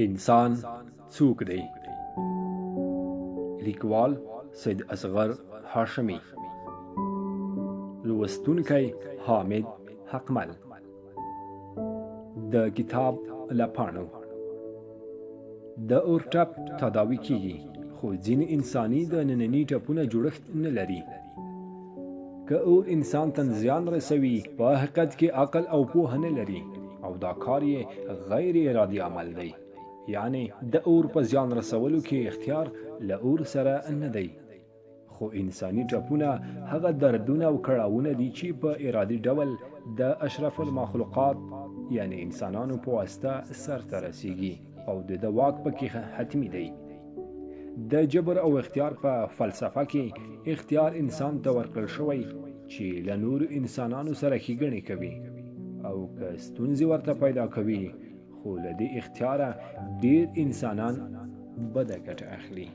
انسان څوک دی؟ لیکوال سید اصغر هاشمی، لوستونکی حامد حقمل. د کتاب لپاڼو. د اور ټپ تداوي کیږي، خو ځینې انساني د ننني ټپونه جوړښت نه لري. که اور انسان ته زیان رسوي، په حقیقت کې عقل او پوهه نه لري، او دا کار یې غیر ارادي عمل دی. یعنی د اور په زیان رسولو کې اختیار له اور سره نه دی. خو انساني ټپونه هغه دردونه او کړاوونه دي چې په ارادي ډول د اشرف المخلوقات یعنی انسانانو په واسطه سرته رسیږي، او د واک پکې حتمی دی. د جبر او اختیار په فلسفه کې اختیار انسان ته ورکړل شوی چې له نورو انسانانو سره ښېګڼې کوي، او که ستونزې ورته پیدا کوي، خو له دې اختیاره ډېر انسانان بده ګټه اخلي.